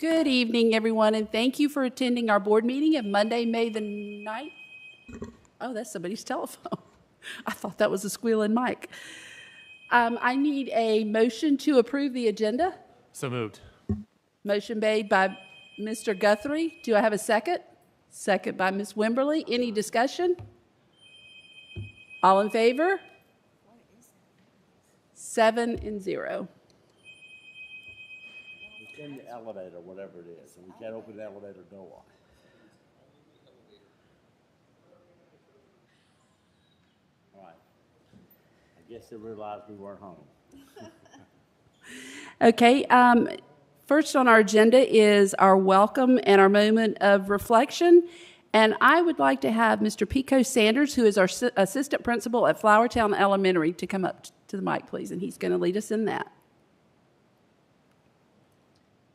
Good evening, everyone, and thank you for attending our board meeting of Monday, May the 9th. Oh, that's somebody's telephone. I thought that was a squealing mic. I need a motion to approve the agenda. So moved. Motion made by Mr. Guthrie. Do I have a second? Second by Ms. Wimberly. Any discussion? All in favor? 7-0. It's in the elevator, whatever it is, and we can't open the elevator door. All right. I guess they realized we weren't home. Okay, first on our agenda is our welcome and our moment of reflection. And I would like to have Mr. Pico Sanders, who is our assistant principal at Flowertown Elementary, to come up to the mic, please, and he's going to lead us in that.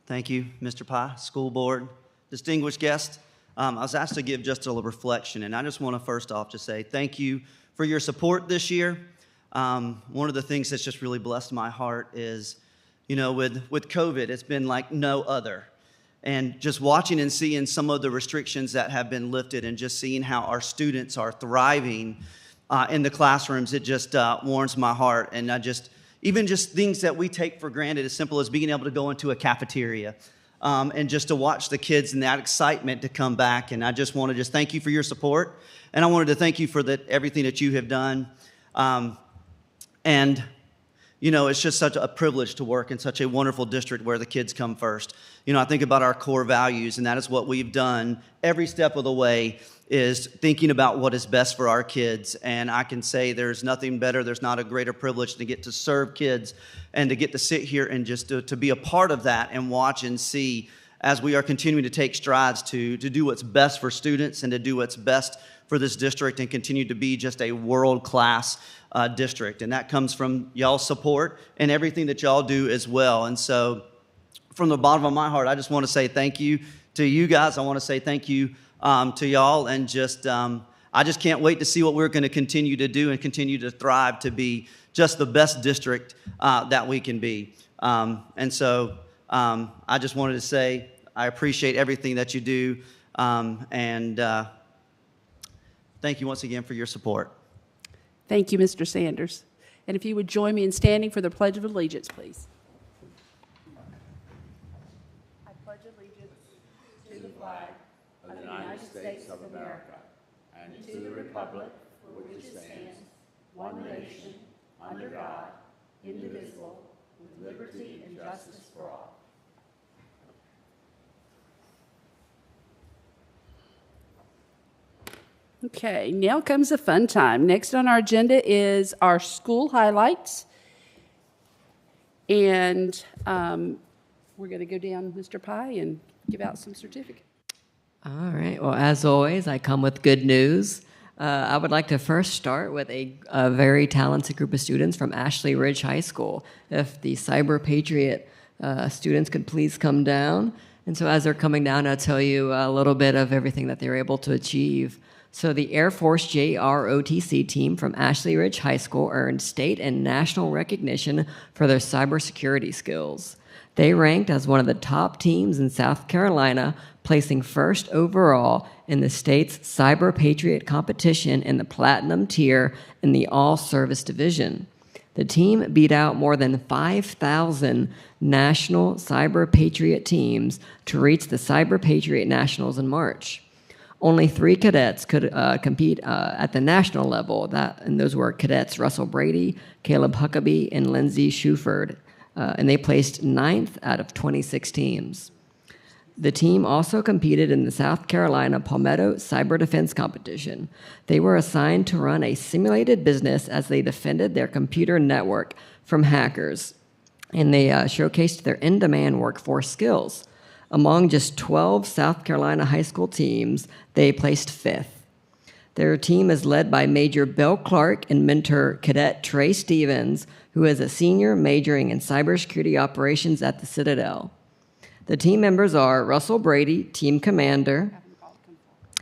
Thank you, Mr. Pye, school board, distinguished guests. I was asked to give just a little reflection, and I just want to first off just say thank you for your support this year. One of the things that's just really blessed my heart is, you know, with COVID, it's been like no other. And just watching and seeing some of the restrictions that have been lifted and just seeing how our students are thriving in the classrooms, it just warms my heart. And even just things that we take for granted, as simple as being able to go into a cafeteria and just to watch the kids and that excitement to come back. And I just want to thank you for your support. And I wanted to thank you for everything that you have done. And you know, it's just such a privilege to work in such a wonderful district where the kids come first. You know, I think about our core values, and that is what we've done every step of the way, is thinking about what is best for our kids. And I can say there's nothing better, there's not a greater privilege to get to serve kids and to get to sit here and just to be a part of that and watch and see as we are continuing to take strides to do what's best for students and to do what's best for this district and continue to be just a world-class district. And that comes from y'all's support and everything that y'all do as well. And so from the bottom of my heart, I just want to say thank you to you guys. I want to say thank you to y'all. And I just can't wait to see what we're going to continue to do and continue to thrive to be just the best district that we can be. And so I just wanted to say I appreciate everything that you do. And thank you once again for your support. Thank you, Mr. Sanders. And if you would join me in standing for the Pledge of Allegiance, please. I pledge allegiance to the flag of the United States of America and to the republic for which it stands, one nation, under God, indivisible, with liberty and justice for all. Okay, now comes the fun time. Next on our agenda is our school highlights. And we're going to go down, Mr. Pye, and give out some certificates. All right. Well, as always, I come with good news. I would like to first start with a very talented group of students from Ashley Ridge High School. If the Cyber Patriot students could please come down. And so as they're coming down, I'll tell you a little bit of everything that they were able to achieve. So the Air Force JROTC team from Ashley Ridge High School earned state and national recognition for their cybersecurity skills. They ranked as one of the top teams in South Carolina, placing first overall in the state's Cyber Patriot competition in the Platinum tier in the All-Service Division. The team beat out more than 5,000 national Cyber Patriot teams to reach the Cyber Patriot Nationals in March. Only 3 cadets could compete at the national level, and those were cadets Russell Brady, Caleb Huckabee, and Lindsay Shuford, and they placed 9th out of 26 teams. The team also competed in the South Carolina Palmetto Cyber Defense Competition. They were assigned to run a simulated business as they defended their computer network from hackers, and they showcased their in-demand workforce skills. Among just 12 South Carolina high school teams, they placed 5th. Their team is led by Major Bill Clark and mentor Cadet Trey Stevens, who is a senior majoring in cybersecurity operations at the Citadel. The team members are Russell Brady, team commander.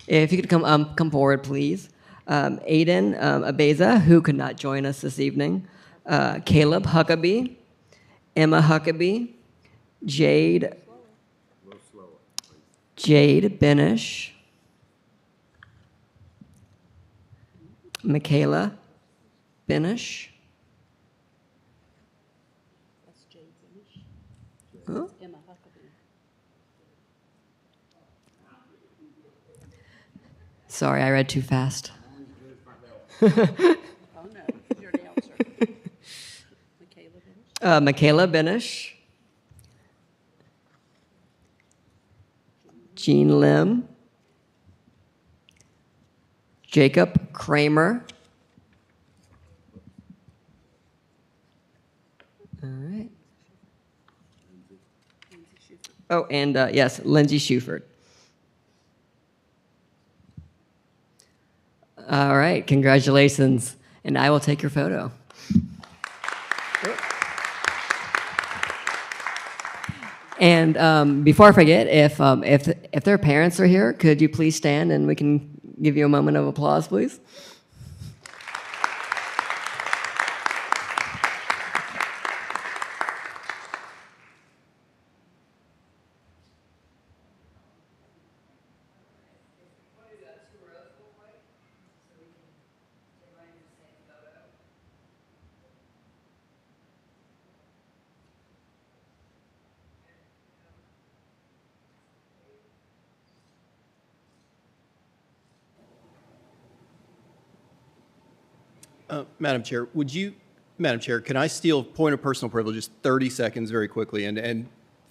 If you could come forward, please. Aiden Abeza, who could not join us this evening. Caleb Huckabee, Emma Huckabee, Jade Jade Benish, Michaela Benish. That's Jade Finish. Huh? Emma Huckabee. Sorry, I read too fast. Oh, no, you're the answer. Michaela Finish. Michaela Benish, Jean Lim, Jacob Kramer. All right. Oh, and yes, Lindsay Shuford. All right, congratulations. And I will take your photo. And before I forget, if their parents are here, could you please stand and we can give you a moment of applause, please? Madam Chair, can I steal point of personal privilege, just 30 seconds very quickly? And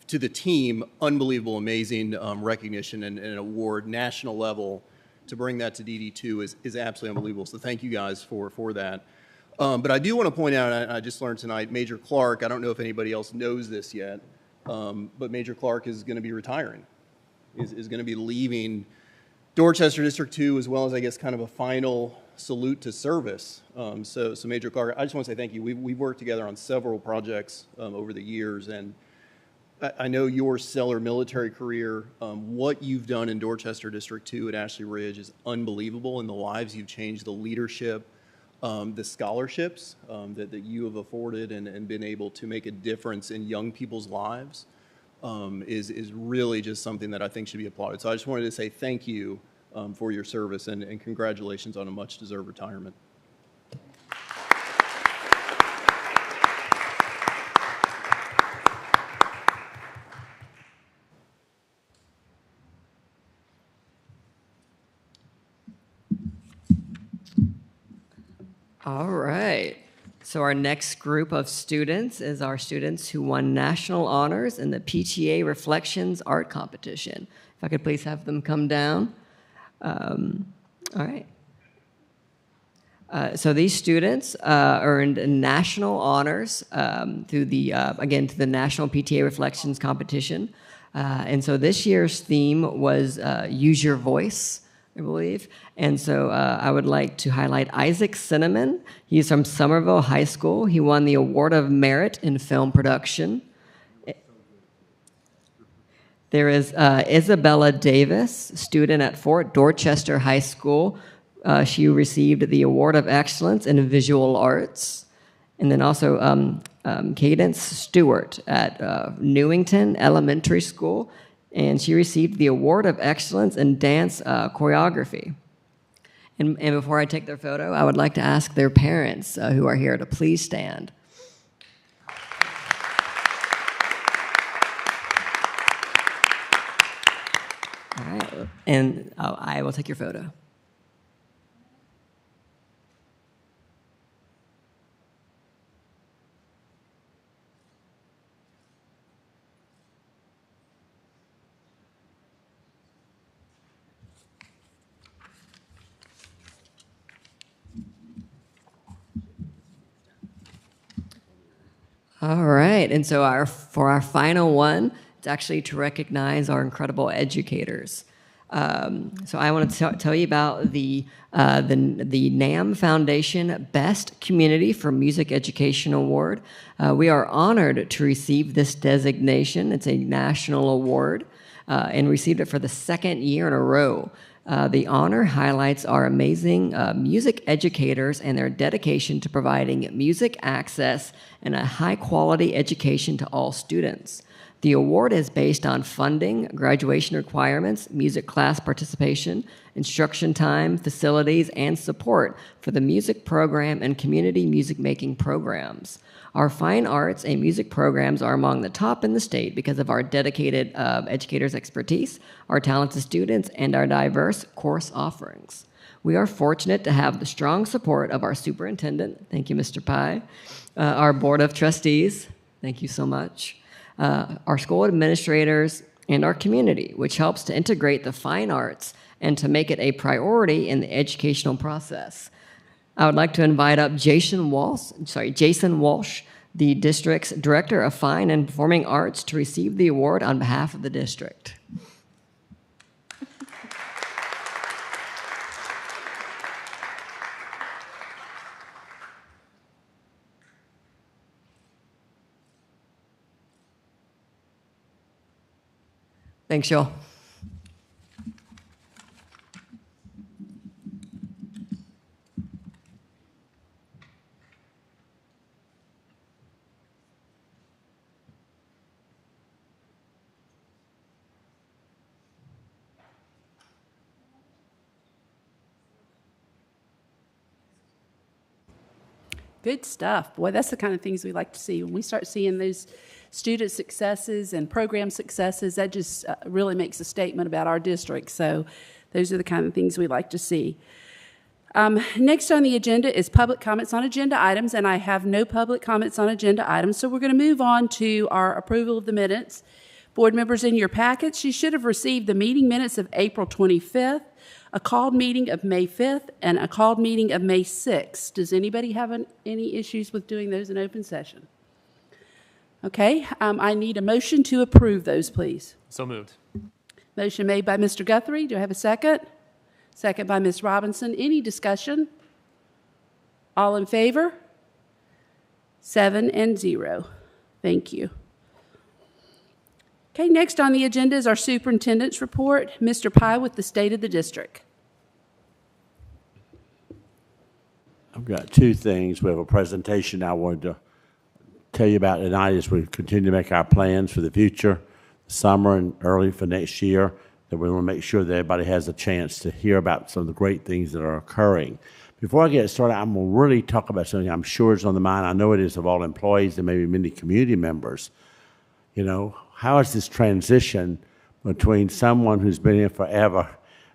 to the team, unbelievable, amazing recognition and an award, national level, to bring that to DD2 is absolutely unbelievable. So thank you guys for that. But I do want to point out, I just learned tonight, Major Clark, I don't know if anybody else knows this yet, but Major Clark is going to be retiring, is going to be leaving Dorchester District 2, as well as, I guess, kind of a final salute to service. So Major Clark, I just want to say thank you. We've worked together on several projects over the years, and I know your stellar military career, what you've done in Dorchester District 2 at Ashley Ridge is unbelievable, and the lives you've changed, the leadership, the scholarships that you have afforded and been able to make a difference in young people's lives is really just something that I think should be applauded. So I just wanted to say thank you for your service and congratulations on a much-deserved retirement. All right. So our next group of students is our students who won national honors in the PTA Reflections Art Competition. If I could please have them come down. All right. So these students earned national honors through the, again, to the National PTA Reflections Competition. And so this year's theme was Use Your Voice, I believe. And so I would like to highlight Isaac Cinnamon. He's from Somerville High School. He won the Award of Merit in Film Production. There is Isabella Davis, student at Fort Dorchester High School. She received the Award of Excellence in Visual Arts. And then also Cadence Stewart at Newington Elementary School, and she received the Award of Excellence in Dance Choreography. And before I take their photo, I would like to ask their parents who are here to please stand. All right, and I will take your photo. All right, and so for our final one, it's actually to recognize our incredible educators. So I want to tell you about the NAM Foundation Best Community for Music Education Award. We are honored to receive this designation. It's a national award, and received it for the second year in a row. The honor highlights our amazing music educators and their dedication to providing music access and a high-quality education to all students. The award is based on funding, graduation requirements, music class participation, instruction time, facilities, and support for the music program and community music making programs. Our fine arts and music programs are among the top in the state because of our dedicated educators' expertise, our talented students, and our diverse course offerings. We are fortunate to have the strong support of our superintendent, thank you, Mr. Pye, our board of trustees, thank you so much, our school administrators, and our community, which helps to integrate the fine arts and to make it a priority in the educational process. I would like to invite up Jason Walsh, the district's Director of Fine and Performing Arts, to receive the award on behalf of the district. Thanks, y'all. Good stuff. Boy, that's the kind of things we like to see. When we start seeing those student successes and program successes, that just really makes a statement about our district. So those are the kind of things we like to see. Next on the agenda is public comments on agenda items, and I have no public comments on agenda items, so we're going to move on to our approval of the minutes. Board members, in your packets, you should have received the meeting minutes of April 25th, a called meeting of May 5th, and a called meeting of May 6th. Does anybody have any issues with doing those in open session? Okay, I need a motion to approve those, please. So moved. Motion made by Mr. Guthrie. Do I have a second? Second by Ms. Robinson. Any discussion? All in favor? 7-0. Thank you. Okay, next on the agenda is our superintendent's report. Mr. Pye with the state of the district. I've got two things. We have a presentation I wanted to tell you about tonight as we continue to make our plans for the future, summer and early for next year, that we want to make sure that everybody has a chance to hear about some of the great things that are occurring. Before I get started, I'm going to really talk about something I'm sure is on the mind. I know it is of all employees and maybe many community members. You know, how is this transition between someone who's been here forever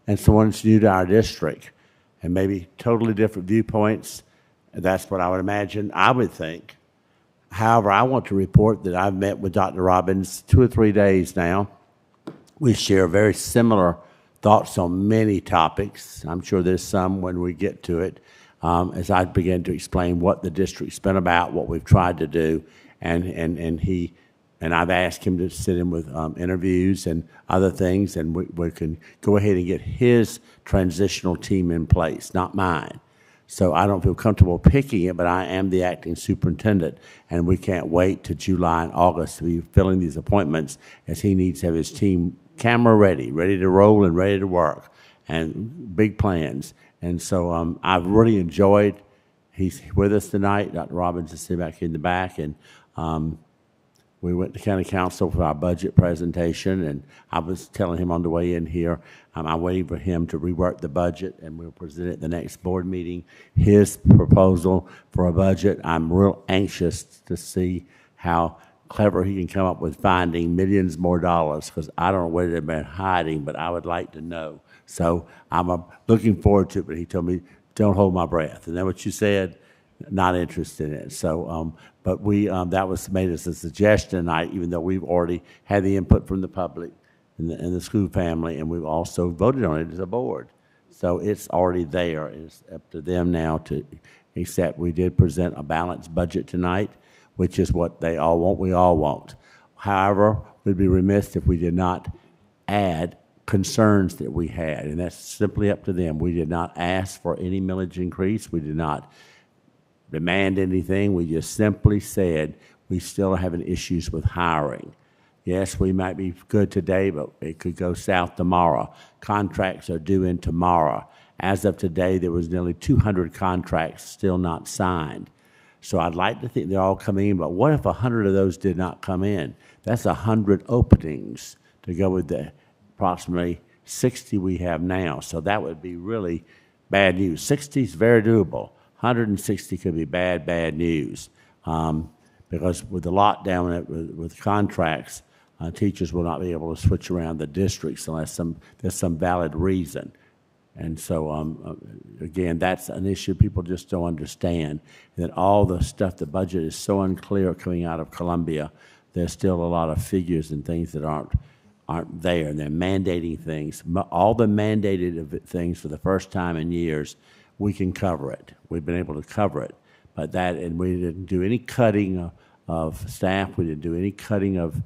and someone who's new to our district and maybe totally different viewpoints? That's what I would imagine, I would think. However, I want to report that I've met with Dr. Robbins 2 or 3 days now. We share very similar thoughts on many topics. I'm sure there's some when we get to it, as I begin to explain what the district's been about, what we've tried to do, and I've asked him to sit in with interviews and other things, and we can go ahead and get his transitional team in place, not mine. So I don't feel comfortable picking it, but I am the acting superintendent, and we can't wait to July and August to be filling these appointments, as he needs to have his team camera ready to roll and ready to work, and big plans. And so I've really enjoyed, he's with us tonight. Dr. Robbins is sitting back in the back, and we went to county council for our budget presentation, and I was telling him on the way in here, I'm waiting for him to rework the budget, and we'll present it at the next board meeting, his proposal for a budget. I'm real anxious to see how clever he can come up with finding millions more dollars, because I don't know where they've been hiding, but I would like to know. So I'm looking forward to it, but he told me, don't hold my breath. Isn't that what you said? Not interested in it. So, but that was made as a suggestion tonight, even though we've already had the input from the public and the school family, and we've also voted on it as a board. So it's already there. It's up to them now to accept. We did present a balanced budget tonight, which is what they all want, we all want. However, we'd be remiss if we did not add concerns that we had, and that's simply up to them. We did not ask for any millage increase. We did not demand anything. We just simply said we still are having issues with hiring. Yes, we might be good today, but it could go south tomorrow. Contracts are due in tomorrow. As of today, there was nearly 200 contracts still not signed. So I'd like to think they're all coming in, but what if 100 of those did not come in? That's 100 openings to go with the approximately 60 we have now. So that would be really bad news. 60 is very doable. 160 could be bad news. Because with the lockdown with contracts, teachers will not be able to switch around the districts unless there's some valid reason. And so, again, that's an issue people just don't understand. That all the stuff, the budget is so unclear coming out of Columbia. There's still a lot of figures and things that aren't there, and they're mandating things. All the mandated things for the first time in years, we can cover it. We've been able to cover it. But and we didn't do any cutting of staff. We didn't do any cutting of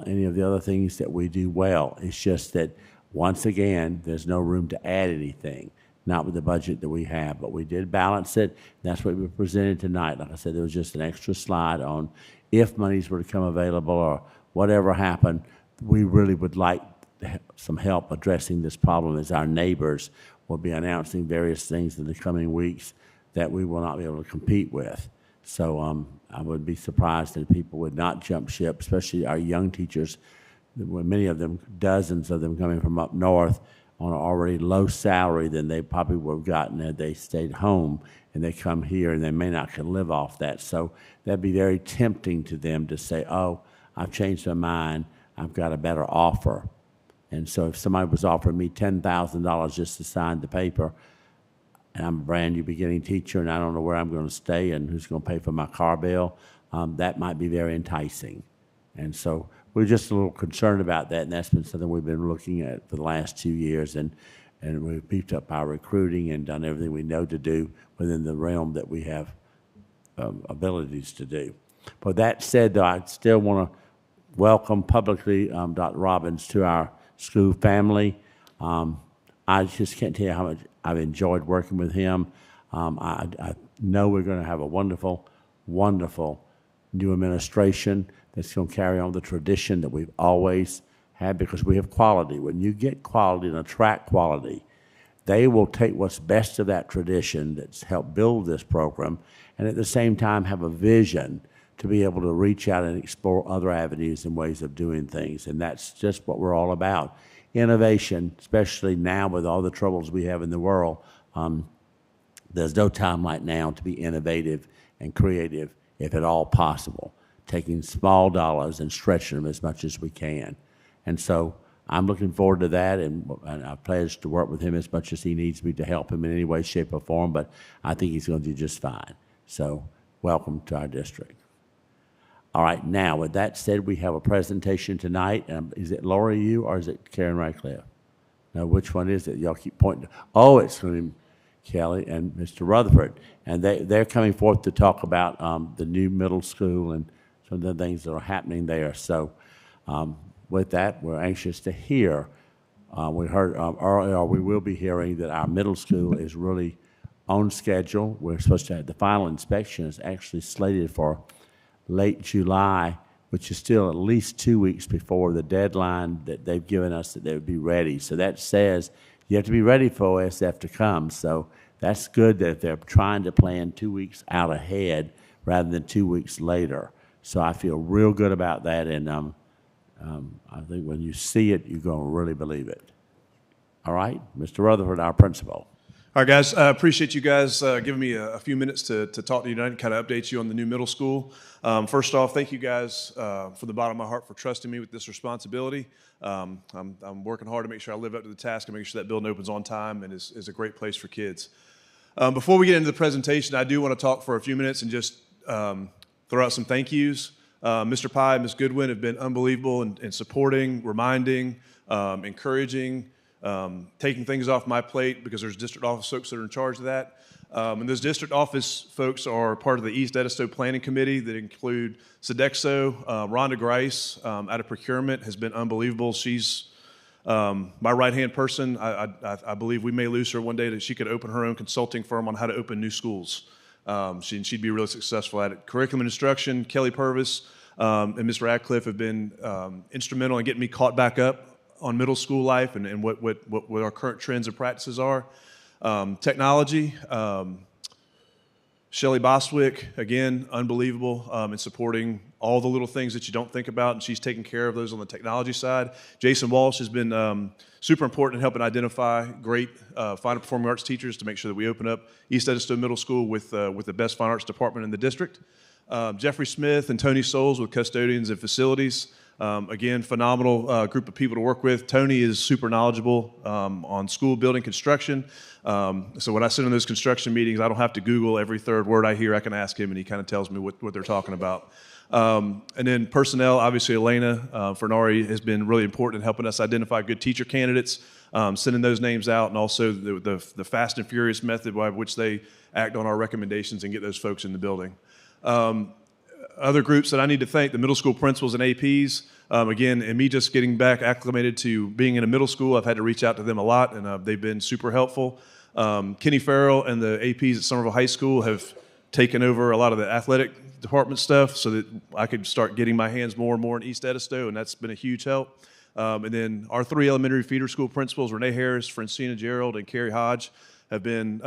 any of the other things that we do well. It's just that, once again, there's no room to add anything, not with the budget that we have. But we did balance it. That's what we presented tonight. Like I said, there was just an extra slide on if monies were to come available or whatever happened. We really would like some help addressing this problem, as our neighbors will be announcing various things in the coming weeks that we will not be able to compete with. So I would be surprised that people would not jump ship, especially our young teachers. Many of them, dozens of them coming from up north on an already low salary than they probably would have gotten had they stayed home, and they come here and they may not can live off that. So that'd be very tempting to them to say, oh, I've changed my mind, I've got a better offer. And so if somebody was offering me $10,000 just to sign the paper, and I'm a brand new beginning teacher and I don't know where I'm going to stay and who's going to pay for my car bill, that might be very enticing. And so we're just a little concerned about that, and that's been something we've been looking at for the last 2 years, and we've beefed up our recruiting and done everything we know to do within the realm that we have abilities to do. But that said, though, I still want to welcome publicly Dr. Robbins to our school family. I just can't tell you how much I've enjoyed working with him. I know we're going to have a wonderful, wonderful new administration that's going to carry on the tradition that we've always had, because we have quality. When you get quality and attract quality, they will take what's best of that tradition that's helped build this program, and at the same time have a vision to be able to reach out and explore other avenues and ways of doing things. And that's just what we're all about. Innovation, especially now with all the troubles we have in the world, there's no time like now to be innovative and creative, if at all possible, taking small dollars and stretching them as much as we can. And so I'm looking forward to that, and I pledge to work with him as much as he needs me to help him in any way, shape, or form, but I think he's going to do just fine. So welcome to our district. All right, now, with that said, we have a presentation tonight. Is it Laura, you, or is it Karen Radcliffe? No, which one is it? Y'all keep pointing. Oh, it's going to be Kelly and Mr. Rutherford. And they're coming forth to talk about the new middle school and some of the things that are happening there. So with that, we're anxious to hear. We heard earlier, we will be hearing that our middle school is really on schedule. We're supposed to have the final inspection is actually slated for late July, which is still at least 2 weeks before the deadline that they've given us that they would be ready. So that says you have to be ready for OSF to come. So that's good that they're trying to plan 2 weeks out ahead rather than 2 weeks later. So I feel real good about that, and I think when you see it, you're going to really believe it. All right, Mr. Rutherford, our principal. All right, guys, I appreciate you guys giving me a few minutes to talk to you tonight and kind of update you on the new middle school. First off, thank you guys from the bottom of my heart for trusting me with this responsibility. I'm working hard to make sure I live up to the task and make sure that building opens on time and is a great place for kids. Before we get into the presentation, I do want to talk for a few minutes and just throw out some thank yous. Mr. Pye and Ms. Goodwin have been unbelievable in supporting, reminding, encouraging, taking things off my plate, because there's district office folks that are in charge of that. And those district office folks are part of the East Edisto Planning Committee that include Sodexo. Rhonda Grice out of procurement has been unbelievable. She's my right-hand person. I believe we may lose her one day, that she could open her own consulting firm on how to open new schools. She'd be really successful at it. Curriculum instruction, Kelly Purvis and Ms. Radcliffe have been instrumental in getting me caught back up on middle school life and what our current trends and practices are. Technology, Shelly Boswick, again, unbelievable in supporting all the little things that you don't think about, and she's taking care of those on the technology side. Jason Walsh has been super important in helping identify great fine and performing arts teachers to make sure that we open up East Edisto Middle School with the best fine arts department in the district. Jeffrey Smith and Tony Souls with custodians and facilities. Again, phenomenal group of people to work with. Tony is super knowledgeable on school building construction. So when I sit in those construction meetings, I don't have to Google every third word I hear. I can ask him, and he kind of tells me what they're talking about. And then personnel, obviously Elena Fernari has been really important in helping us identify good teacher candidates, sending those names out, and also the fast and furious method by which they act on our recommendations and get those folks in the building. Other groups that I need to thank, the middle school principals and APs. Again, and me just getting back acclimated to being in a middle school, I've had to reach out to them a lot, and they've been super helpful. Kenny Farrell and the APs at Somerville High School have taken over a lot of the athletic department stuff so that I could start getting my hands more and more in East Edisto, and that's been a huge help. And then our 3 elementary feeder school principals, Renee Harris, Francina Gerald, and Carrie Hodge, have been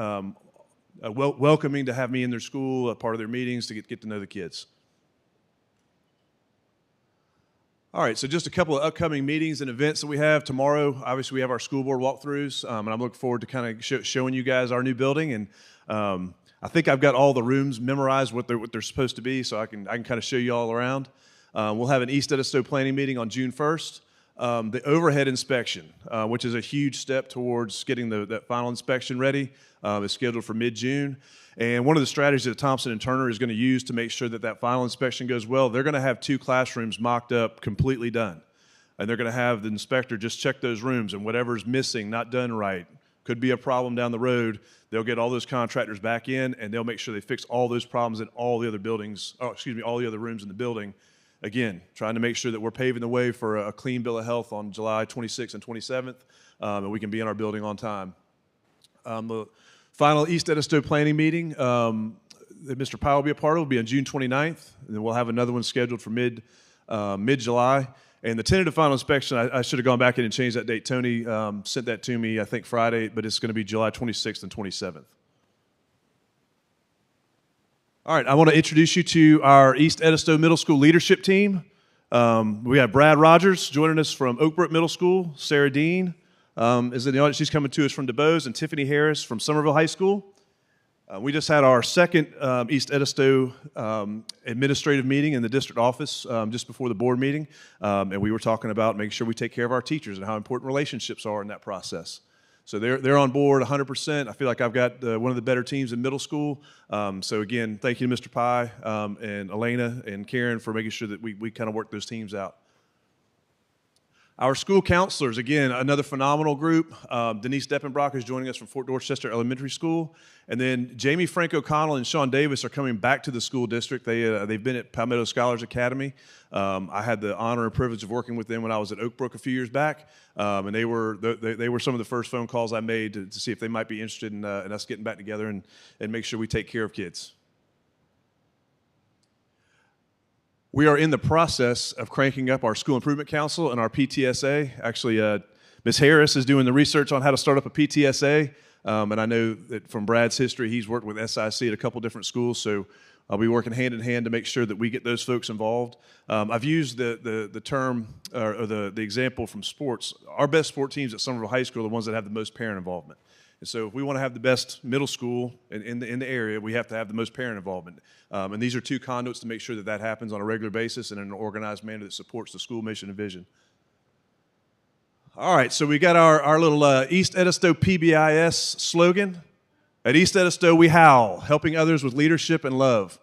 welcoming to have me in their school, a part of their meetings, to get to know the kids. All right, so just a couple of upcoming meetings and events that we have. Tomorrow, obviously, we have our school board walkthroughs, and I'm looking forward to kind of showing you guys our new building. And I think I've got all the rooms memorized, what they're supposed to be, so I can kind of show you all around. We'll have an East Edisto planning meeting on June 1st. The overhead inspection, which is a huge step towards getting that final inspection ready, is scheduled for mid-June. And one of the strategies that Thompson and Turner is going to use to make sure that final inspection goes well, they're going to have 2 classrooms mocked up, completely done. And they're going to have the inspector just check those rooms, and whatever's missing, not done right, could be a problem down the road, they'll get all those contractors back in, and they'll make sure they fix all those problems in all the other buildings, all the other rooms in the building. Again, trying to make sure that we're paving the way for a clean bill of health on July 26th and 27th, and we can be in our building on time. The final East Edisto planning meeting that Mr. Powell will be a part of will be on June 29th, and then we'll have another one scheduled for mid-July. And the tentative final inspection, I should have gone back in and changed that date. Tony sent that to me, I think, Friday, but it's going to be July 26th and 27th. All right, I want to introduce you to our East Edisto Middle School leadership team. We have Brad Rogers joining us from Oakbrook Middle School. Sarah Dean is in the audience. She's coming to us from DuBose, and Tiffany Harris from Somerville High School. We just had our second East Edisto administrative meeting in the district office just before the board meeting, and we were talking about making sure we take care of our teachers and how important relationships are in that process. So they're on board 100%. I feel like I've got one of the better teams in middle school. So again, thank you to Mr. Pye and Elena and Karen for making sure that we kind of work those teams out. Our school counselors, again, another phenomenal group. Denise Deppenbrock is joining us from Fort Dorchester Elementary School. And then Jamie Frank O'Connell and Sean Davis are coming back to the school district. They've been at Palmetto Scholars Academy. I had the honor and privilege of working with them when I was at Oakbrook a few years back. And they were some of the first phone calls I made to see if they might be interested in us getting back together and make sure we take care of kids. We are in the process of cranking up our School Improvement Council and our PTSA. Actually, Ms. Harris is doing the research on how to start up a PTSA, and I know that from Brad's history, he's worked with SIC at a couple different schools, so I'll be working hand in hand to make sure that we get those folks involved. I've used the term or the example from sports. Our best sport teams at Somerville High School are the ones that have the most parent involvement. And so if we want to have the best middle school in the area, we have to have the most parent involvement. And these are 2 conduits to make sure that happens on a regular basis and in an organized manner that supports the school mission and vision. All right, so we got our little East Edisto PBIS slogan. At East Edisto, we howl, helping others with leadership and love.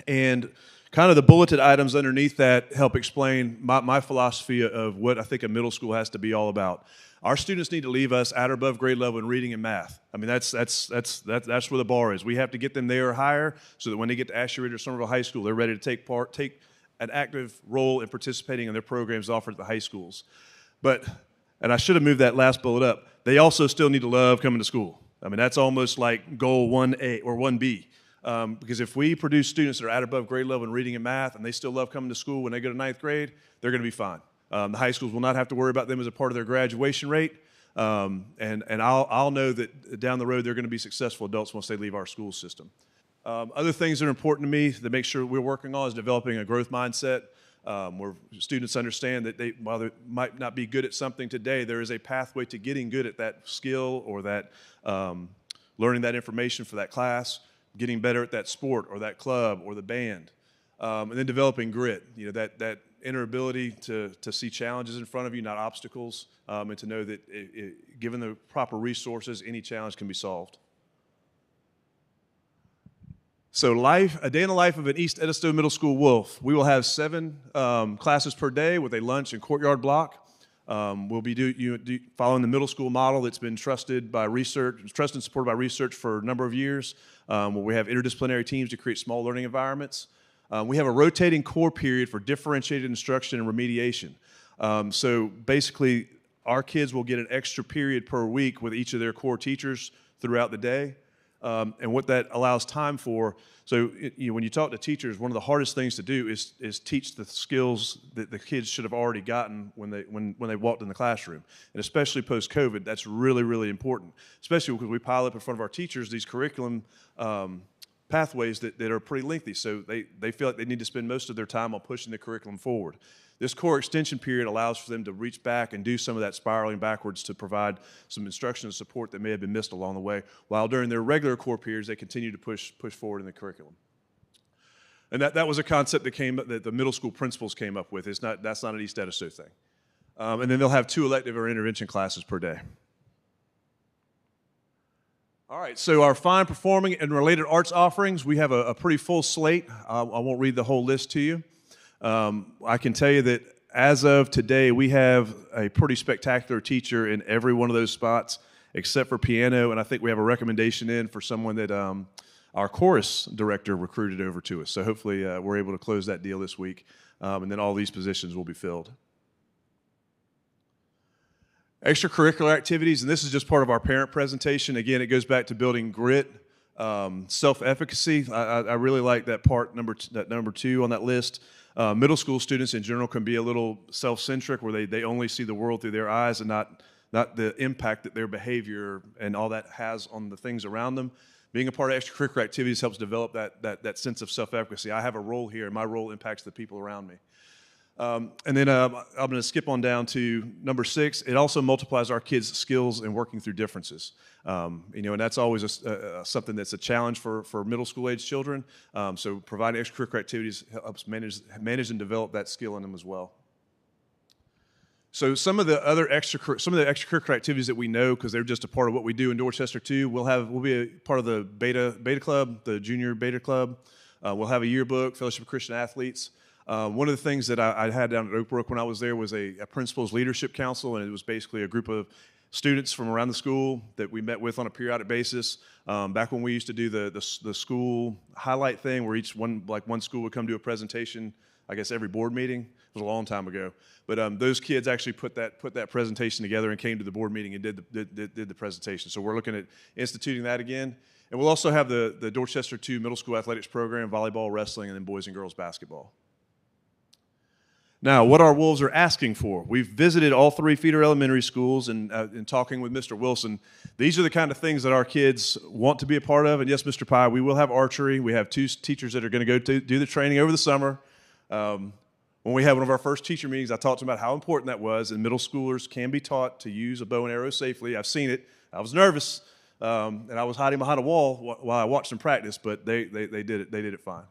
And kind of the bulleted items underneath that help explain my philosophy of what I think a middle school has to be all about. Our students need to leave us at or above grade level in reading and math. I mean, that's where the bar is. We have to get them there or higher so that when they get to Ashley Ridge or Somerville High School, they're ready to take an active role in participating in their programs offered at the high schools. And I should have moved that last bullet up, they also still need to love coming to school. I mean, that's almost like goal 1A or 1B. Because if we produce students that are at or above grade level in reading and math and they still love coming to school when they go to 9th grade, they're going to be fine. The high schools will not have to worry about them as a part of their graduation rate, and I'll know that down the road they're going to be successful adults once they leave our school system. Other things that are important to me to make sure we're working on is developing a growth mindset, where students understand that while they might not be good at something today, there is a pathway to getting good at that skill or that learning that information for that class, getting better at that sport or that club or the band, and then developing grit. That inner ability to see challenges in front of you, not obstacles, and to know that given the proper resources, any challenge can be solved. So a day in the life of an East Edisto Middle School Wolf. We will have 7 classes per day with a lunch and courtyard block. We'll be following the middle school model that's been trusted and supported by research for a number of years, where we have interdisciplinary teams to create small learning environments. We have a rotating core period for differentiated instruction and remediation. So basically, our kids will get an extra period per week with each of their core teachers throughout the day. And what that allows time for, so when you talk to teachers, one of the hardest things to do is teach the skills that the kids should have already gotten when they walked in the classroom. And especially post-COVID, that's really, really important, especially because we pile up in front of our teachers these curriculum pathways that are pretty lengthy. So they feel like they need to spend most of their time on pushing the curriculum forward. This core extension period allows for them to reach back and do some of that spiraling backwards to provide some instruction and support that may have been missed along the way, while during their regular core periods, they continue to push forward in the curriculum. And that was a concept that the middle school principals came up with. That's not an East Edisto thing. And then they'll have 2 elective or intervention classes per day. All right, so our fine performing and related arts offerings, we have a pretty full slate. I won't read the whole list to you. I can tell you that as of today, we have a pretty spectacular teacher in every one of those spots, except for piano, and I think we have a recommendation in for someone that our chorus director recruited over to us. So hopefully we're able to close that deal this week, and then all these positions will be filled. Extracurricular activities, and this is just part of our parent presentation. Again, it goes back to building grit, self-efficacy. I really like that part, number 2 on that list. Middle school students in general can be a little self-centric, where they only see the world through their eyes and not the impact that their behavior and all that has on the things around them. Being a part of extracurricular activities helps develop that sense of self-efficacy. I have a role here, and my role impacts the people around me. And then I'm going to skip on down to number 6. It also multiplies our kids' skills in working through differences. And that's always something that's a challenge for middle school age children. So providing extracurricular activities helps manage and develop that skill in them as well. So some of the extracurricular activities that we know, because they're just a part of what we do in Dorchester too, we'll be a part of the Beta Club, the Junior Beta Club. We'll have a yearbook, Fellowship of Christian Athletes. One of the things that I had down at Oak Brook when I was there was a Principals Leadership Council, and it was basically a group of students from around the school that we met with on a periodic basis. Back when we used to do the school highlight thing, where one school would come do a presentation, I guess every board meeting. It was a long time ago, but those kids actually put that presentation together and came to the board meeting and did the presentation. So we're looking at instituting that again, and we'll also have the Dorchester 2 Middle School Athletics program, volleyball, wrestling, and then boys and girls basketball. Now, what our Wolves are asking for. We've visited all 3 feeder elementary schools and talking with Mr. Wilson. These are the kind of things that our kids want to be a part of. And yes, Mr. Pye, we will have archery. We have 2 teachers that are going to go do the training over the summer. When we had one of our first teacher meetings, I talked to them about how important that was, and middle schoolers can be taught to use a bow and arrow safely. I've seen it. I was nervous, and I was hiding behind a wall while I watched them practice, but they did it. They did it fine.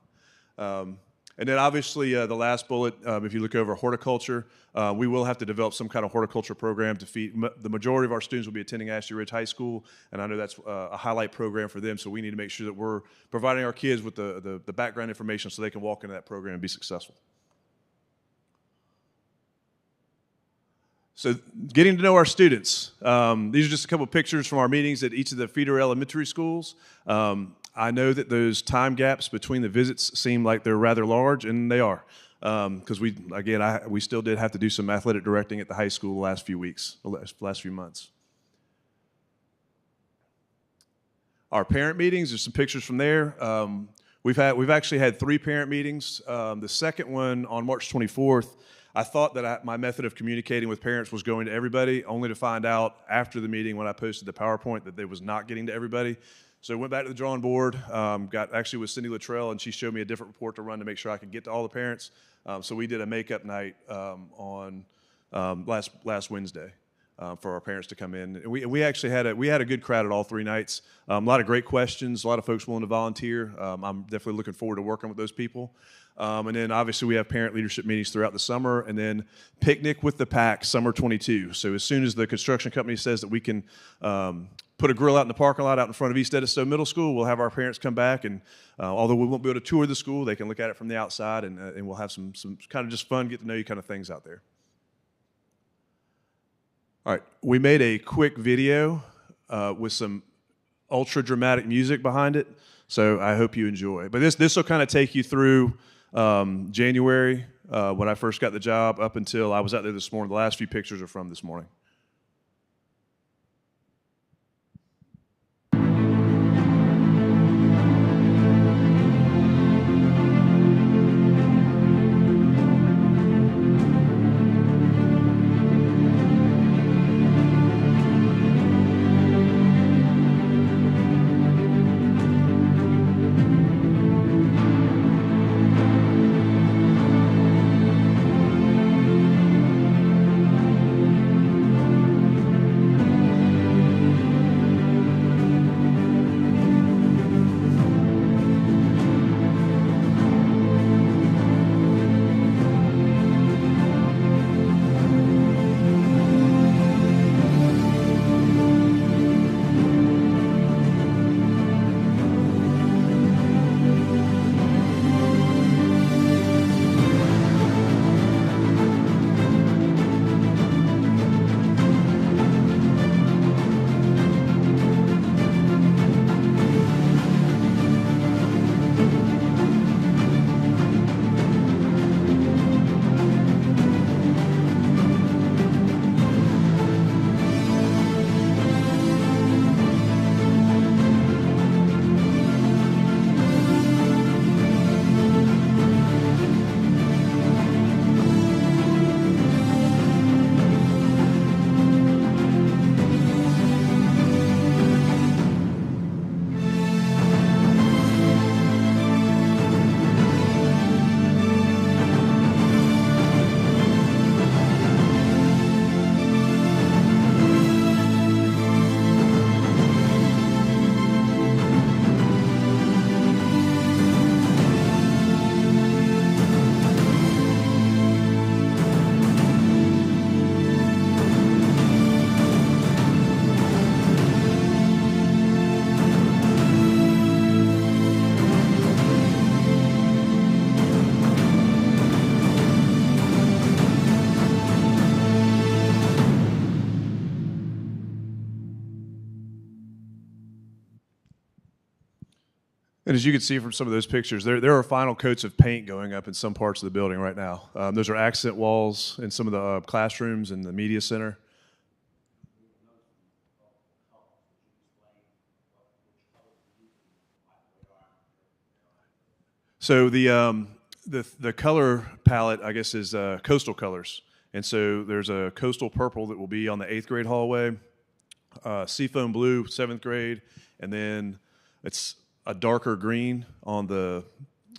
And then obviously the last bullet, if you look over horticulture, we will have to develop some kind of horticulture program to feed. The majority of our students will be attending Ashley Ridge High School, and I know that's a highlight program for them, so we need to make sure that we're providing our kids with the background information so they can walk into that program and be successful. So getting to know our students. These are just a couple of pictures from our meetings at each of the feeder elementary schools. I know that those time gaps between the visits seem like they're rather large, and they are. Because we still did have to do some athletic directing at the high school the last few months. Our parent meetings, there's some pictures from there. We've actually had 3 parent meetings. The second one on March 24th, I thought that my method of communicating with parents was going to everybody, only to find out after the meeting when I posted the PowerPoint that they was not getting to everybody. So went back to the drawing board, got actually with Cindy Luttrell, and she showed me a different report to run to make sure I could get to all the parents. So we did a makeup night on last Wednesday for our parents to come in. And we actually had a good crowd at all 3 nights. A lot of great questions, a lot of folks willing to volunteer. I'm definitely looking forward to working with those people. And then obviously we have parent leadership meetings throughout the summer, and then Picnic with the Pack, Summer 22. So as soon as the construction company says that we can put a grill out in the parking lot out in front of East Edisto Middle School, we'll have our parents come back, and although we won't be able to tour the school, they can look at it from the outside, and we'll have some kind of just fun, get to know you kind of things out there. All right, we made a quick video with some ultra dramatic music behind it, so I hope you enjoy. But this will kind of take you through January, when I first got the job, up until I was out there this morning. The last few pictures are from this morning. And as you can see from some of those pictures, there are final coats of paint going up in some parts of the building right now. Those are accent walls in some of the classrooms and the media center. So the color palette, I guess, is coastal colors. And so there's a coastal purple that will be on the 8th grade hallway, seafoam blue, 7th grade, and then it's a darker green on the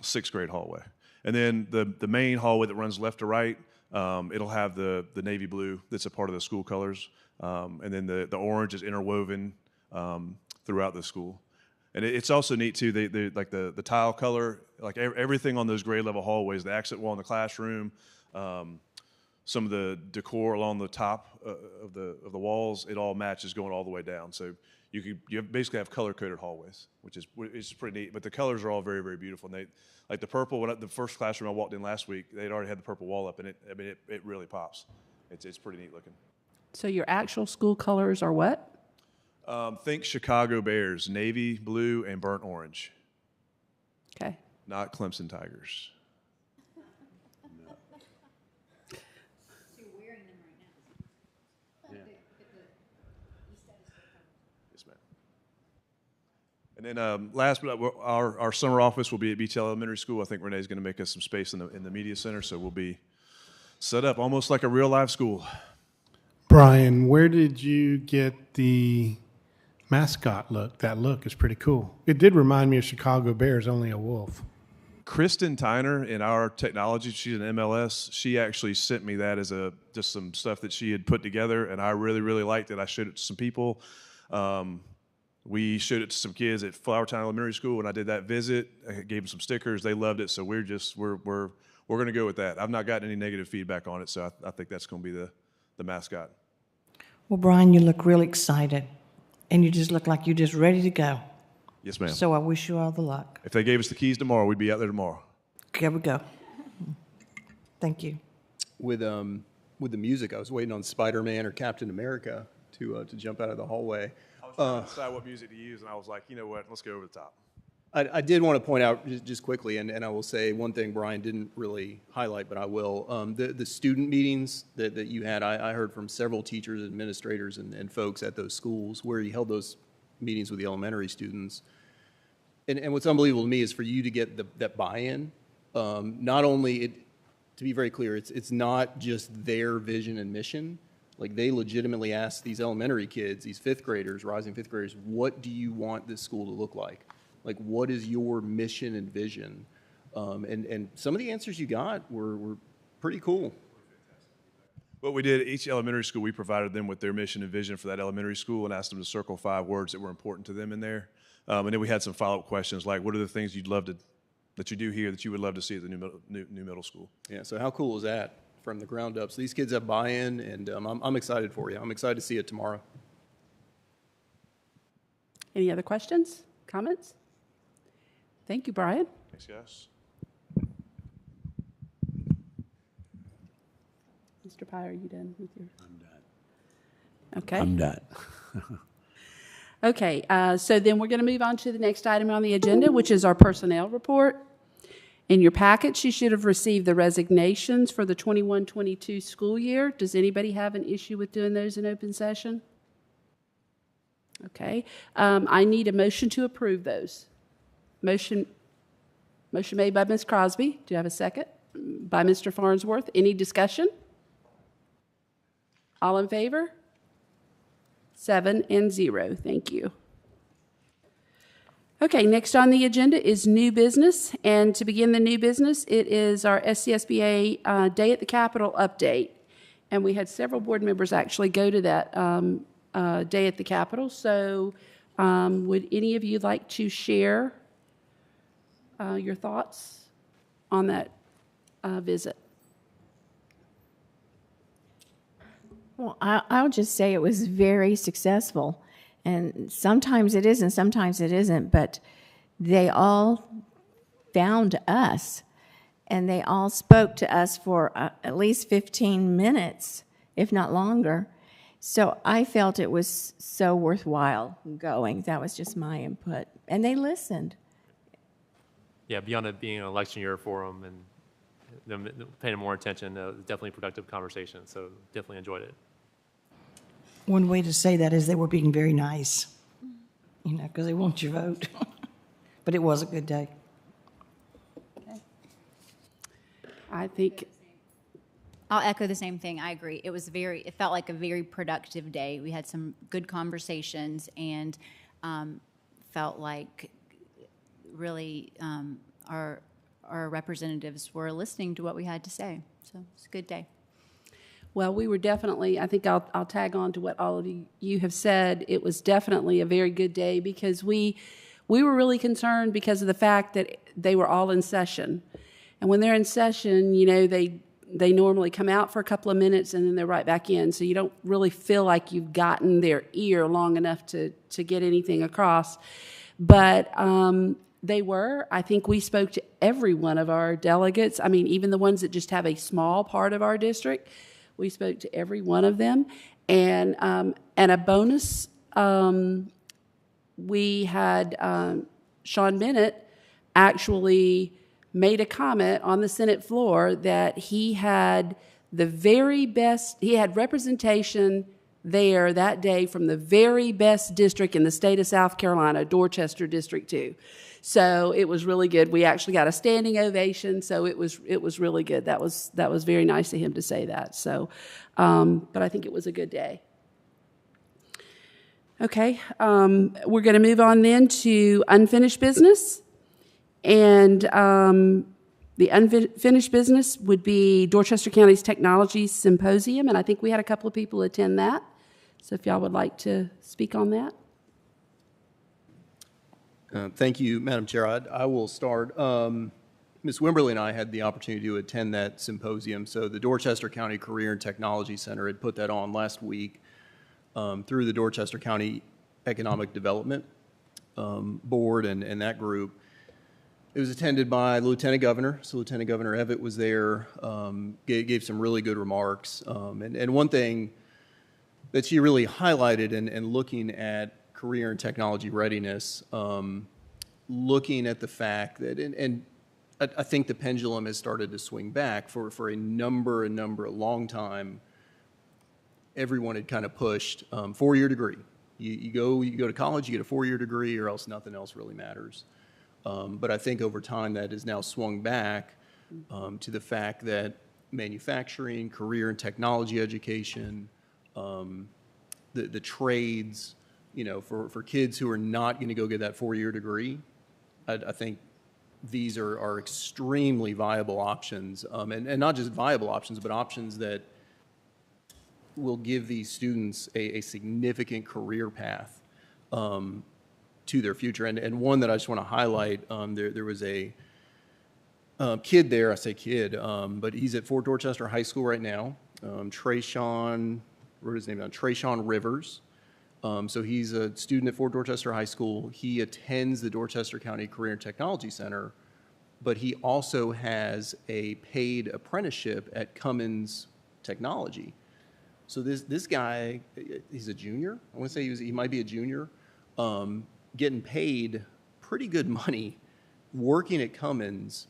6th grade hallway. And then the main hallway that runs left to right, it'll have the navy blue that's a part of the school colors. And then the orange is interwoven throughout the school. And it's also neat too, like the tile color, like everything on those grade level hallways, the accent wall in the classroom, some of the decor along the top of the walls, it all matches going all the way down. So you basically have color-coded hallways, which is pretty neat. But the colors are all very, very beautiful. And like the purple, the first classroom I walked in last week, they'd already had the purple wall up, and it really pops. It's pretty neat looking. So your actual school colors are what? Think Chicago Bears, navy blue and burnt orange. Okay. Not Clemson Tigers. And then last but not, our summer office will be at Beach Elementary School. I think Renee's going to make us some space in the media center, so we'll be set up almost like a real live school. Brian, where did you get the mascot look. That look is pretty cool. It did remind me of Chicago Bears, only a wolf. Kristen Tyner in our technology, she's an MLS. She actually sent me that as just some stuff that she had put together, and I really, really liked it. I showed it to some people. We showed it to some kids at Flowertown Elementary School when I did that visit. I gave them some stickers. They loved it, so we're going to go with that. I've not gotten any negative feedback on it, so I think that's going to be the mascot. Well, Brian, you look really excited, and you just look like you're just ready to go. Yes, ma'am. So I wish you all the luck. If they gave us the keys tomorrow, we'd be out there tomorrow. Here we go. Thank you. With the music, I was waiting on Spider-Man or Captain America to jump out of the hallway. I was trying to decide what music to use, and I was like, you know what, let's go over the top. I did want to point out just quickly, and I will say one thing Brian didn't really highlight, but I will. The student meetings that you had, I heard from several teachers, administrators, and folks at those schools where you held those meetings with the elementary students. And what's unbelievable to me is for you to get that buy-in. Not only, to be very clear, it's not just their vision and mission. Like, they legitimately asked these elementary kids, these fifth graders, rising fifth graders, what do you want this school to look like? Like, what is your mission and vision? And some of the answers you got were pretty cool. What we did at each elementary school, we provided them with their mission and vision for that elementary school and asked them to circle 5 words that were important to them in there. And then we had some follow-up questions like, what are the things that you do here that you would love to see at the new middle school? Yeah, so how cool is that from the ground up? So these kids have buy-in, and I'm excited for you. I'm excited to see it tomorrow. Any other questions, comments? Thank you, Brian. Thanks, guys. Mr. Pye, are you done with your? I'm done. Okay. I'm done. Okay, so then we're going to move on to the next item on the agenda, which is our personnel report. In your packets, you should have received the resignations for the 21-22 school year. Does anybody have an issue with doing those in open session? Okay, I need a motion to approve those. Motion made by Ms. Crosby. Do you have a second? By Mr. Farnsworth. Any discussion? All in favor? 7-0. Thank you. Okay, next on the agenda is new business. And to begin the new business, it is our SCSBA Day at the Capitol update. And we had several board members actually go to that Day at the Capitol. So would any of you like to share your thoughts on that visit? Well, I'll just say it was very successful. And sometimes it is and sometimes it isn't, but they all found us, and they all spoke to us for at least 15 minutes, if not longer. So I felt it was so worthwhile going. That was just my input. And they listened. Yeah, beyond it being an election year for them and them paying more attention, definitely a productive conversation. So definitely enjoyed it. One way to say that is they were being very nice, because they want your vote. But it was a good day. Okay. I think I'll echo the same thing. I agree. It felt like a very productive day. We had some good conversations and felt like really our representatives were listening to what we had to say. So it's a good day. Well, we were definitely, I think I'll tag on to what all of you have said. It was definitely a very good day because we were really concerned because of the fact that they were all in session. And when they're in session, they normally come out for a couple of minutes and then they're right back in. So you don't really feel like you've gotten their ear long enough to get anything across. But they were. I think we spoke to every one of our delegates. I mean, even the ones that just have a small part of our district. We spoke to every one of them. And a bonus, we had Sean Bennett actually made a comment on the Senate floor that he had the very best, he had representation there that day from the very best district in the state of South Carolina, Dorchester District 2. So it was really good. We actually got a standing ovation, so it was really good. That was very nice of him to say that. So, but I think it was a good day. Okay, we're going to move on then to unfinished business. And the unfinished business would be Dorchester County's Technology Symposium, and I think we had a couple of people attend that. So if y'all would like to speak on that. Thank you, Madam Chair. I will start. Ms. Wimberly and I had the opportunity to attend that symposium. So the Dorchester County Career and Technology Center had put that on last week through the Dorchester County Economic Development Board and that group. It was attended by the Lieutenant Governor. So Lieutenant Governor Evett was there, gave some really good remarks. And one thing that she really highlighted in looking at career and technology readiness, looking at the fact that, and I think the pendulum has started to swing back for a long time. Everyone had kind of pushed 4-year degree. You go to college, you get a 4-year degree, or else nothing else really matters. But I think over time that has now swung back to the fact that manufacturing, career and technology education, the trades, for kids who are not going to go get that 4-year degree, I think these are extremely viable options, and not just viable options, but options that will give these students a significant career path to their future. And one that I just want to highlight, there was a kid there, I say kid, but he's at Fort Dorchester High School right now, Trayshawn, wrote his name down, Trayshawn Rivers. So he's a student at Fort Dorchester High School. He attends the Dorchester County Career and Technology Center, but he also has a paid apprenticeship at Cummins Technology. So this guy, he's a junior. I want to say he might be a junior, getting paid pretty good money, working at Cummins,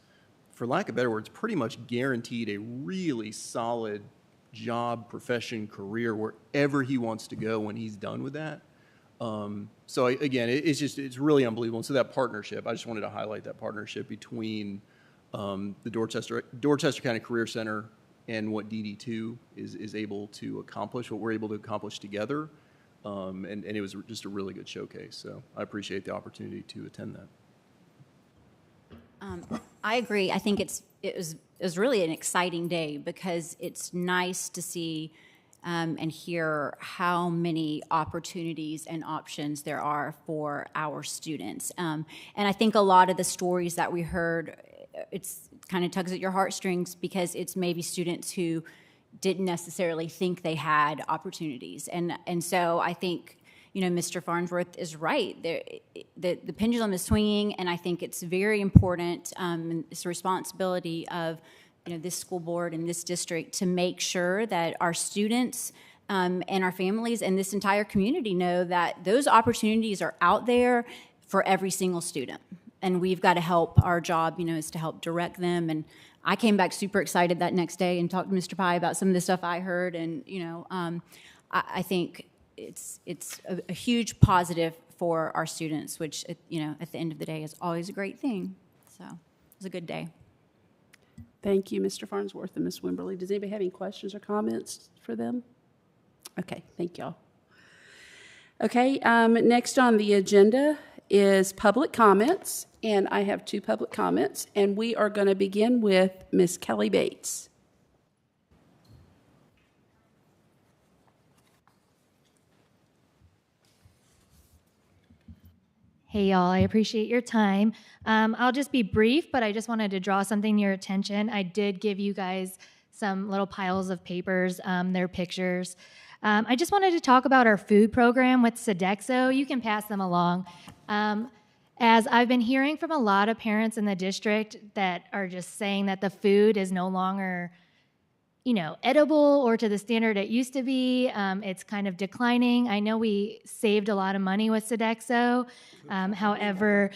for lack of better words, pretty much guaranteed a really solid job, profession, career, wherever he wants to go when he's done with that. So again, it's really unbelievable. And so that partnership, I just wanted to highlight that partnership between the Dorchester County Career Center and what DD2 is able to accomplish, what we're able to accomplish together. And it was just a really good showcase. So I appreciate the opportunity to attend that. I agree. I think it was really an exciting day because it's nice to see and hear how many opportunities and options there are for our students. And I think a lot of the stories that we heard, it's kind of tugs at your heartstrings because it's maybe students who didn't necessarily think they had opportunities. And so I think, Mr. Farnsworth is right. The pendulum is swinging, and I think it's very important. It's a responsibility of this school board and this district to make sure that our students and our families and this entire community know that those opportunities are out there for every single student. And we've got to help. Our job, is to help direct them. And I came back super excited that next day and talked to Mr. Pye about some of the stuff I heard. And, I think it's a huge positive for our students, which, at the end of the day is always a great thing. So it was a good day. Thank you, Mr. Farnsworth and Ms. Wimberly. Does anybody have any questions or comments for them? Okay, thank y'all. Okay, next on the agenda is public comments, and I have 2 public comments, and we are going to begin with Ms. Kelly Bates. Hey, y'all, I appreciate your time. I'll just be brief, but I just wanted to draw something to your attention. I did give you guys some little piles of papers, their pictures. I just wanted to talk about our food program with Sodexo. You can pass them along. As I've been hearing from a lot of parents in the district that are just saying that the food is no longer, edible or to the standard it used to be. It's kind of declining. I know we saved a lot of money with Sodexo. However,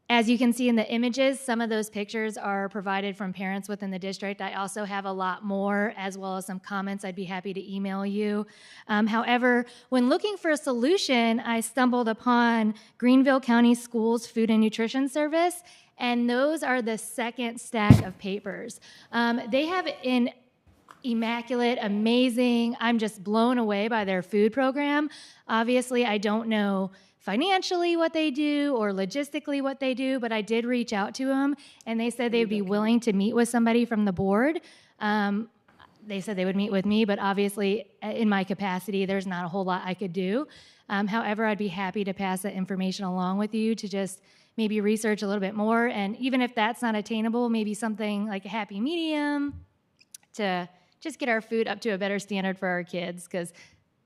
as you can see in the images, some of those pictures are provided from parents within the district. I also have a lot more, as well as some comments I'd be happy to email you. However, when looking for a solution, I stumbled upon Greenville County Schools Food and Nutrition Service, and those are the second stack of papers. They have immaculate, amazing. I'm just blown away by their food program. Obviously, I don't know financially what they do or logistically what they do, but I did reach out to them, and they said they'd be willing to meet with somebody from the board. They said they would meet with me, but obviously, in my capacity, there's not a whole lot I could do. However, I'd be happy to pass that information along with you to just maybe research a little bit more, and even if that's not attainable, maybe something like a happy medium to just get our food up to a better standard for our kids, because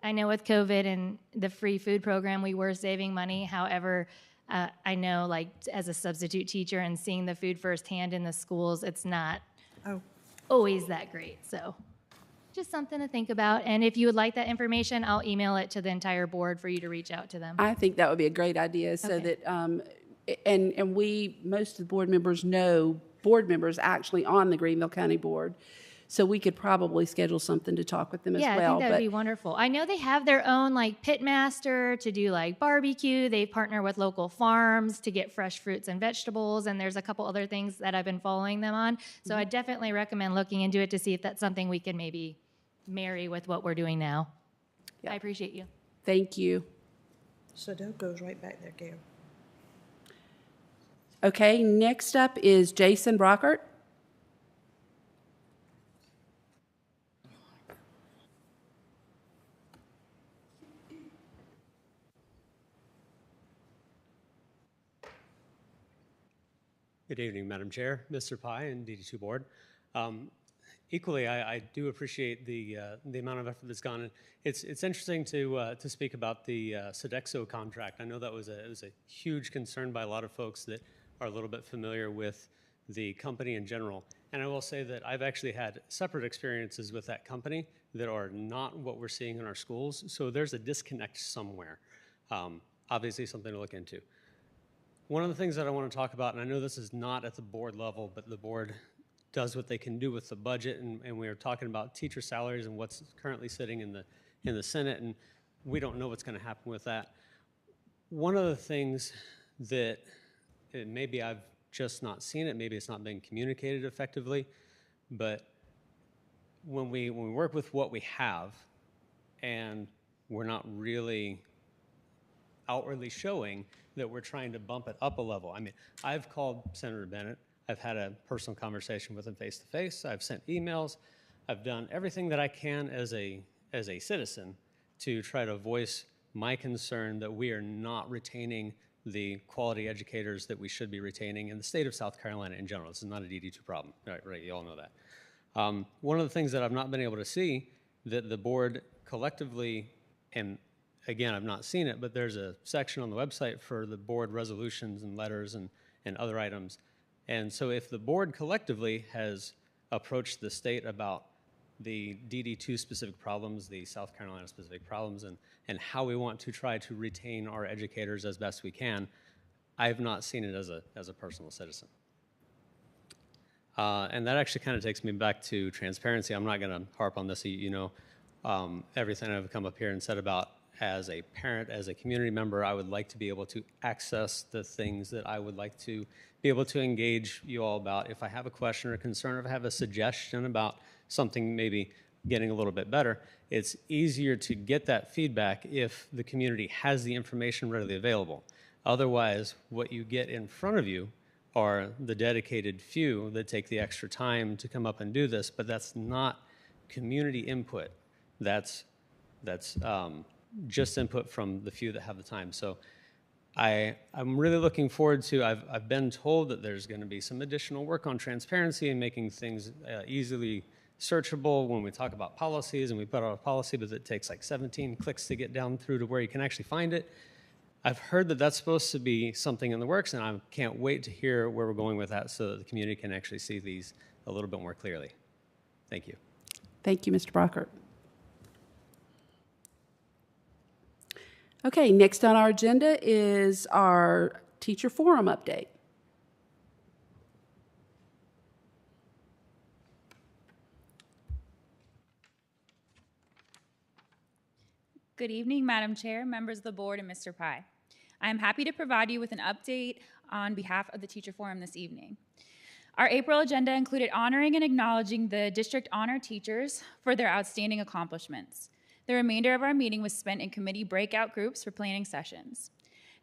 I know with COVID and the free food program, we were saving money. However, I know, like, as a substitute teacher and seeing the food firsthand in the schools, it's not always that great. So just something to think about. And if you would like that information, I'll email it to the entire board for you to reach out to them. I think that would be a great idea, so Okay. that, and we, most of the board members know board members actually on the Greenville County Board, so we could probably schedule something to talk with them as Yeah, well. I think that would be wonderful. I know they have their own like pit master to do like barbecue. They partner with local farms to get fresh fruits and vegetables, and there's a couple other things that I've been following them on. So I definitely recommend looking into it to see if that's something we can maybe marry with what we're doing now. Yeah. I appreciate you. Thank you. Sudoku's right back there, Gail. Okay, next up is Jason Brockert. Good evening, Madam Chair, Mr. Pai, and DD2 Board. Equally, I do appreciate the amount of effort that's gone in. It's interesting to speak about the Sodexo contract. I know that was it was a huge concern by a lot of folks that are a little bit familiar with the company in general. And I will say that I've actually had separate experiences with that company that are not what we're seeing in our schools. So there's a disconnect somewhere. Obviously, something to look into. One of the things that I want to talk about, and I know this is not at the board level, but the board does what they can do with the budget, and we are talking about teacher salaries and what's currently sitting in the Senate, and we don't know what's going to happen with that. One of the things that maybe I've just not seen it, maybe it's not been communicated effectively, but when we work with what we have, and we're not really outwardly showing that we're trying to bump it up a level. I mean, I've called Senator Bennett. I've had a personal conversation with him face-to-face. I've sent emails. I've done everything that I can as a citizen to try to voice my concern that we are not retaining the quality educators that we should be retaining in the state of South Carolina in general. This is not a DD2 problem, right? You all know that. One of the things that I've not been able to see that the board collectively, and again, I've not seen it, but there's a section on the website for the board resolutions and letters and other items. And so if the board collectively has approached the state about the DD2 specific problems, the South Carolina specific problems, and how we want to try to retain our educators as best we can, I have not seen it as a personal citizen. And that actually kind of takes me back to transparency. I'm not going to harp on this. You know, everything I've come up here and said about as a parent, as a community member, I would like to be able to access the things that I would like to be able to engage you all about. If I have a question or concern, or if I have a suggestion about something maybe getting a little bit better, it's easier to get that feedback if the community has the information readily available. Otherwise, what you get in front of you are the dedicated few that take the extra time to come up and do this, but that's not community input. That's just input from the few that have the time. So I'm really looking forward to, I've been told that there's going to be some additional work on transparency and making things easily searchable when we talk about policies, and we put out a policy, but it takes like 17 clicks to get down through to where you can actually find it. I've heard that that's supposed to be something in the works, and I can't wait to hear where we're going with that so that the community can actually see these a little bit more clearly. Thank you. Thank you, Mr. Brockert. Okay, next on our agenda is our teacher forum update. Good evening, Madam Chair, members of the board, and Mr. Pai. I am happy to provide you with an update on behalf of the teacher forum this evening. Our April agenda included honoring and acknowledging the district honor teachers for their outstanding accomplishments. The remainder of our meeting was spent in committee breakout groups for planning sessions.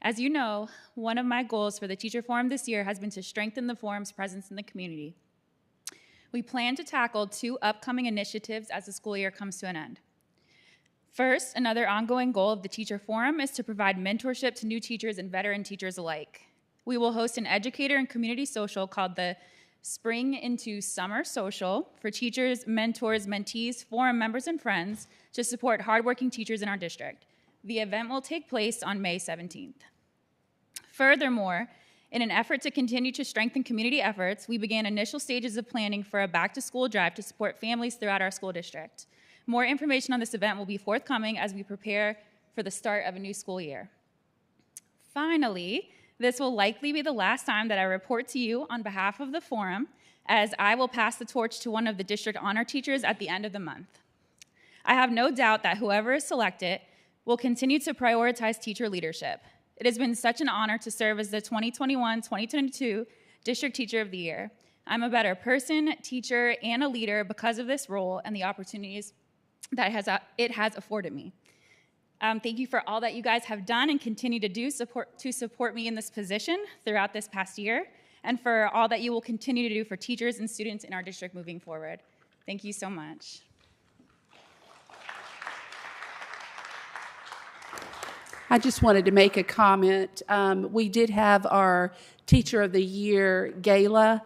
As you know, one of my goals for the Teacher Forum this year has been to strengthen the forum's presence in the community. We plan to tackle 2 upcoming initiatives as the school year comes to an end. First, another ongoing goal of the Teacher Forum is to provide mentorship to new teachers and veteran teachers alike. We will host an educator and community social called the Spring into Summer Social for teachers, mentors, mentees, forum members, and friends to support hardworking teachers in our district. The event will take place on May 17th. Furthermore, in an effort to continue to strengthen community efforts, we began initial stages of planning for a back-to-school drive to support families throughout our school district. More information on this event will be forthcoming as we prepare for the start of a new school year. Finally, this will likely be the last time that I report to you on behalf of the forum, as I will pass the torch to one of the district honor teachers at the end of the month. I have no doubt that whoever is selected will continue to prioritize teacher leadership. It has been such an honor to serve as the 2021-2022 District Teacher of the Year. I'm a better person, teacher, and a leader because of this role and the opportunities that it has afforded me. Thank you for all that you guys have done and continue to do to support me in this position throughout this past year, and for all that you will continue to do for teachers and students in our district moving forward. Thank you so much. I just wanted to make a comment. We did have our Teacher of the Year gala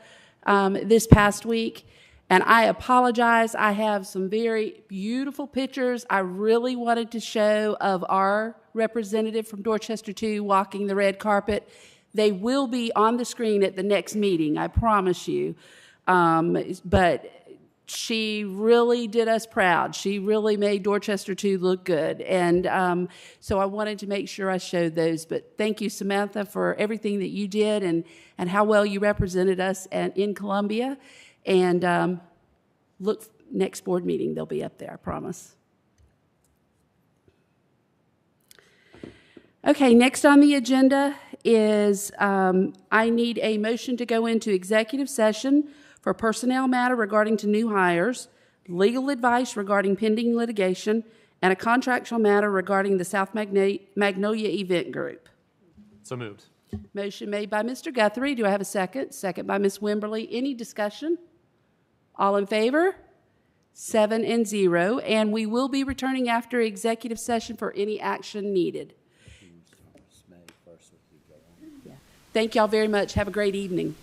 this past week, and I apologize. I have some very beautiful pictures I really wanted to show of our representative from Dorchester 2 walking the red carpet. They will be on the screen at the next meeting, I promise you. But she really did us proud. She really made Dorchester 2 look good. And so I wanted to make sure I showed those. But thank you, Samantha, for everything that you did and how well you represented us in Columbia. And look, next board meeting, they'll be up there, I promise. Okay, next on the agenda is I need a motion to go into executive session for personnel matter regarding to new hires, legal advice regarding pending litigation, and a contractual matter regarding the South Magnolia Event Group. So moved. Motion made by Mr. Guthrie. Do I have a second? Second by Ms. Wimberly. Any discussion? All in favor? 7-0. And we will be returning after executive session for any action needed. Thank y'all very much. Have a great evening.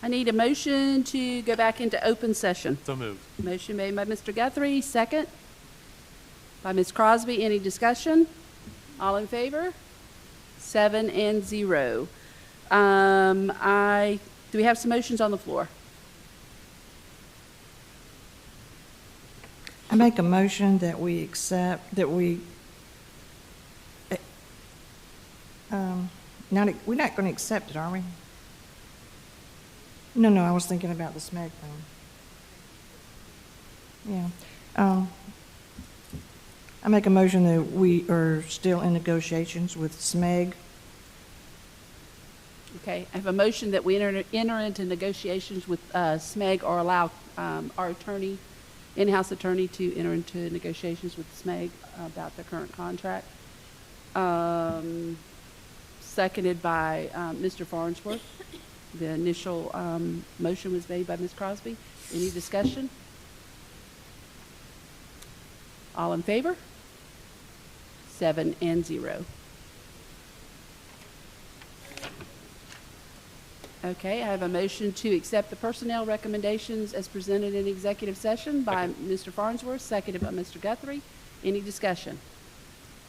I need a motion to go back into open session. So moved. Motion made by Mr. Guthrie, second by Ms. Crosby. Any discussion? All in favor? 7-0. Do we have some motions on the floor? I make a motion that we accept, that we, we're not going to accept it, are we? No, I was thinking about the SMEG thing. Yeah. I make a motion that we are still in negotiations with SMEG. Okay, I have a motion that we enter into negotiations with SMEG or allow our attorney, in-house attorney, to enter into negotiations with SMEG about the current contract. Seconded by Mr. Farnsworth. The initial motion was made by Ms. Crosby. Any discussion? All in favor? 7-0. Okay, I have a motion to accept the personnel recommendations as presented in executive session by Mr. Farnsworth, seconded by Mr. Guthrie. Any discussion?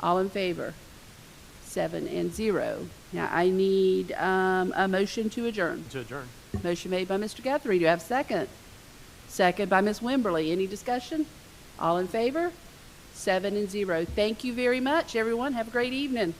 All in favor? 7-0. Now I need a motion to adjourn. To adjourn. Motion made by Mr. Guthrie. Do I have a second? Second by Ms. Wimberly. Any discussion? All in favor? 7-0. Thank you very much, everyone. Have a great evening.